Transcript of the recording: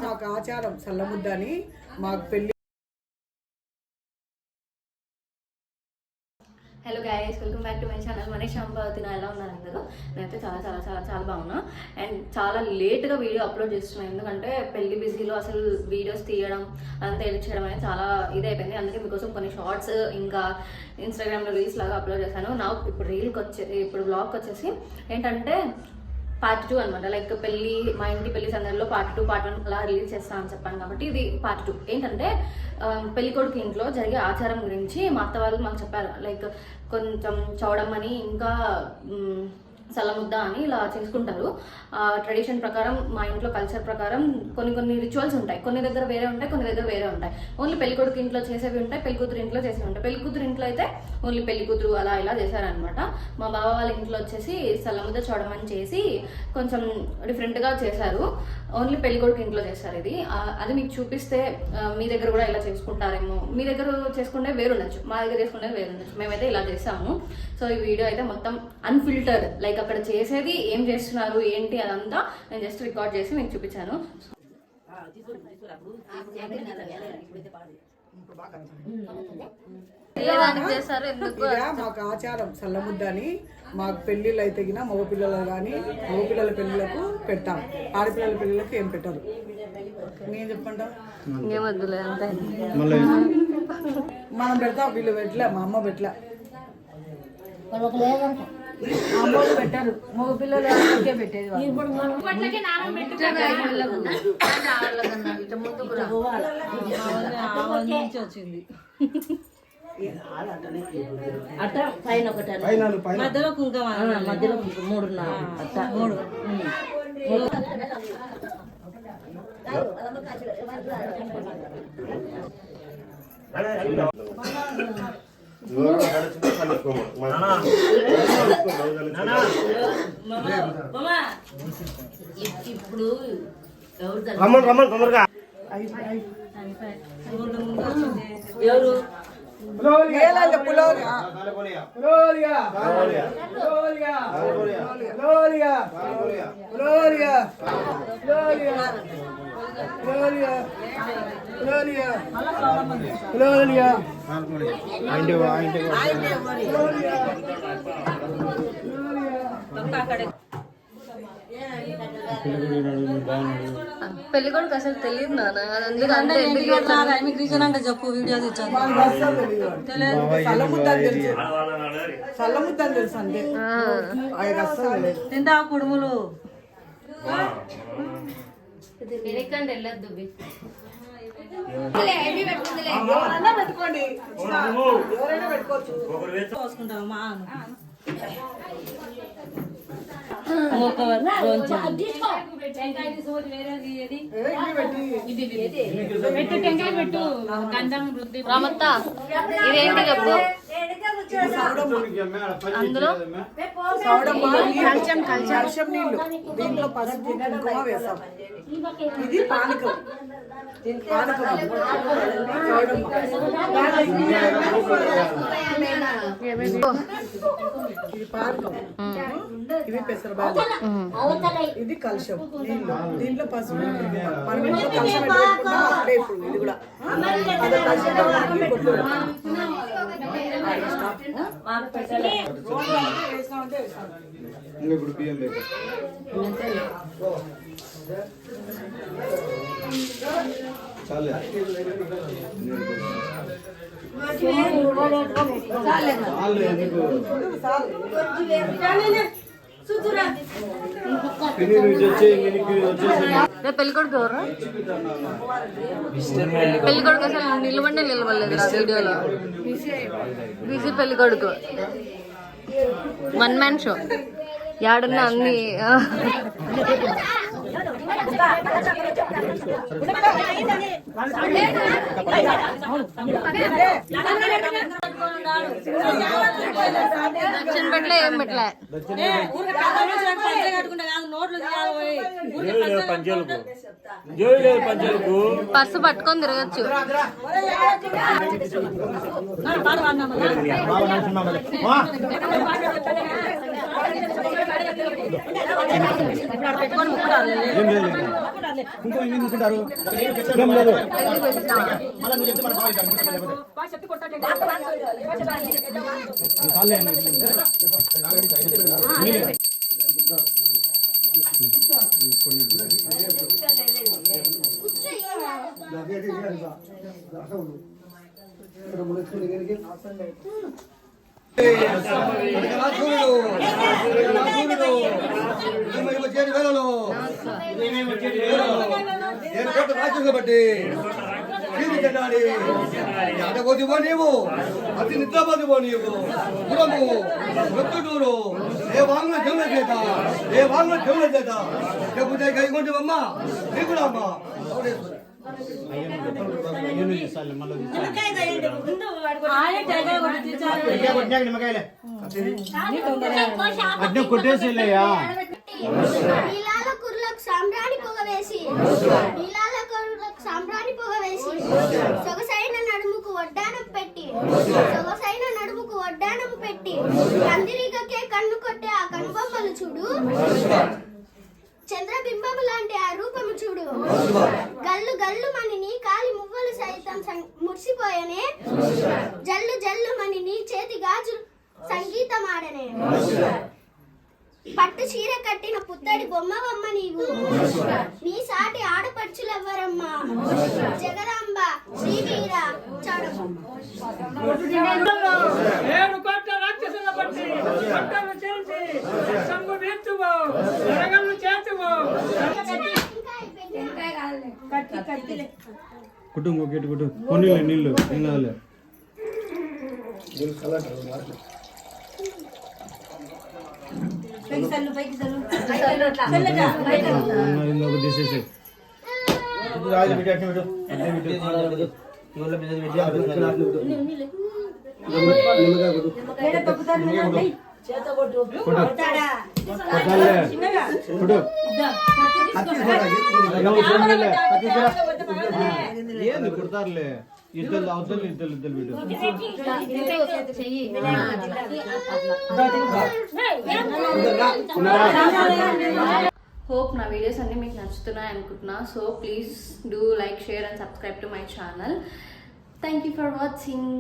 మాకు ఆచారం చల్లముద్ద అని మాకు పెళ్లి. Hello guys, welcome back to my channel. Manish అంబావతిన ఎలా ఉన్నారు అందరూ? నేనైతే చాలా చాలా చాలా చాలా బాగున్నా. అండ్ చాలా లేట్గా వీడియో అప్లోడ్ చేస్తున్నాను, ఎందుకంటే పెళ్లి బిజీలో అసలు వీడియోస్ తీయడం అంతా ఎడిట్ చేయడం అనేది చాలా ఇదైపోయింది. అందుకే మీకోసం కొన్ని షార్ట్స్ ఇంకా ఇన్స్టాగ్రామ్లో రీల్స్ లాగా అప్లోడ్ చేశాను. ఇప్పుడు బ్లాగ్ వచ్చేసి ఏంటంటే పార్ట్ 2 అనమాట. లైక్ పెళ్ళి, మా ఇంటి పెళ్లి సందర్భంలో పార్ట్ 2, పార్ట్ 1 అలా రిలీజ్ చేస్తానని చెప్పాను కాబట్టి ఇది పార్ట్ 2. ఏంటంటే పెళ్ళికొడుకు ఇంట్లో జరిగే ఆచారం గురించి మా అత్త వాళ్ళు మాకు చెప్పారు. లైక్ కొంచెం చౌడమ్మని ఇంకా చల్లముద్ద అని ఇలా చేసుకుంటారు. ట్రెడిషన్ ప్రకారం, మా ఇంట్లో కల్చర్ ప్రకారం కొన్ని రిచువల్స్ ఉంటాయి. కొన్ని దగ్గర వేరే ఉంటాయి, కొన్ని దగ్గర వేరే ఉంటాయి. ఓన్లీ పెళ్ళికొడుకు ఇంట్లో చేసేవి ఉంటాయి, పెళ్ళికూతురు ఇంట్లో చేసేవి ఉంటాయి. పెళ్ళికూతురు ఇంట్లో అయితే ఓన్లీ పెళ్ళికూతురు అలా ఇలా చేశారనమాట. మా బావ వాళ్ళ ఇంట్లో వచ్చేసి చల్లముద్ద చౌడమని చేసి కొంచెం డిఫరెంట్గా చేశారు. ఓన్లీ పెళ్ళికొడుకు ఇంట్లో చేశారు. అది మీకు చూపిస్తే మీ దగ్గర కూడా ఇలా చేసుకుంటారేమో. మీ దగ్గర చేసుకుంటే వేరు ఉండొచ్చు, మా దగ్గర చేసుకుంటే వేరు ఉండొచ్చు. మేమైతే ఇలా చేసాము. సో ఈ వీడియో అయితే మొత్తం అన్ఫిల్టర్డ్, లైక్ అక్కడ చేసేది ఏం చేస్తున్నారు ఏంటి అదంతా నేను జస్ట్ రికార్డ్ చేసి మీకు చూపించాను. మాకు ఆచారం చల్లముద్ద అని. మాకు పెళ్ళిళ్ళు అయితే మగపిల్లలు కానీ మగపిల్లల పెళ్ళిళ్ళకు పెడతాం, ఆడపిల్లల పెళ్ళిళ్ళకి ఏం పెట్టరు. నేను చెప్పంటా మనం పెడతాం, వీళ్ళు పెట్టలే, మా అమ్మ పెట్టలే, అమ్మోళ్ళు పెట్టారు, మగపిల్లలు పెట్టేది. వచ్చింది అట్ట పైన ఒకటి మధ్యలో కుంకుమ, మధ్యలో 3 ఇప్పుడు ఎవరు పెళ్ళికొడుకు అసలు తెలియదు నాన్న. అంటే చెప్పు, వీడియో తింటా కుడుములు ఎక్కడికంటే వెళ్ళొద్దు. పోసుకుంటావా రామత్త ఇదేంటి చెప్పు. అందులో కాల్షియం నీళ్లు, దీంట్లో పసుపు కుంకుమ వేసాం. ఇది పానకం, పానకం ఇది పానకం, ఇవి పెసరబాలు, ఇది కలుషం నీళ్ళు, దీంట్లో పసుపు. మనం ఇంట్లో కలుషం అప్పుడే ఇప్పుడు ఇది కూడా ఇప్పుడు బియ్యం లేదు. చాలే పెళ్ళికొడుకు ఎవరు? పెళ్ళికొడుకు అసలు నిలబడే నిలబడలేదు ఆ వీడియోలో. బిజీ పెళ్ళికొడుకు, 1 man షో. యాడున్నా అన్ని దక్షిణ పెట్టలే, ఏం పెట్టలే. పర్సు పట్టుకొని తిరగచ్చు. పెట్టుకొని కుంకుమ ఏం తీసుకుంటారు ఏం లేదు మళ్ళీ నువ్వు చెప్తే మన బాగా పోతివో నీవు అతి నిద్రపోతివో నీవు పురము మృత్యుడూరు ఏ వాంగ్ల చెవుల చేత ఏ వాంగ్ల చెవుల చేత చెబుతే కైకొంటివమ్మా నీకు కూడా అమ్మా కొట్టేసేలయ్యా సాంబ్రాణి పొగ వేసి సాంబ్రాణి పొగ వేసి సొగసైన నడుముకు వడ్డానం పెట్టి కందిరీగకే కన్ను కొట్టే ఆ కనుబొమ్మలు చూడు చంద్రబింబము లాంటి ఆ రూపము చూడు గల్లు గల్లు మని నీ కాలి మువ్వలు సైతం మురిసిపోయనే జల్లు జల్లు మని నీ చేతి గాజు సంగీతమాడనే పట్టు చీర కట్టిన పుత్తడి బొమ్మవమ్మ నీవు నీ సాటి ఆడపడుచులెవ్వరమ్మా జగదాంబ శ్రీవీర చౌడమ్మ కుటుంబం గట్టి కుటుంబం కొన్ని నీళ్ళు ఏం కావాలి తీసేసి ఏంది కుడతారులే ఇద్దరు అవతలు ఇద్దరు వీడు హోప్ నా వీడియోస్ అన్నీ మీకు నచ్చుతున్నాయి అనుకుంటున్నా. So please do like, share and subscribe to my channel. Thank you for watching.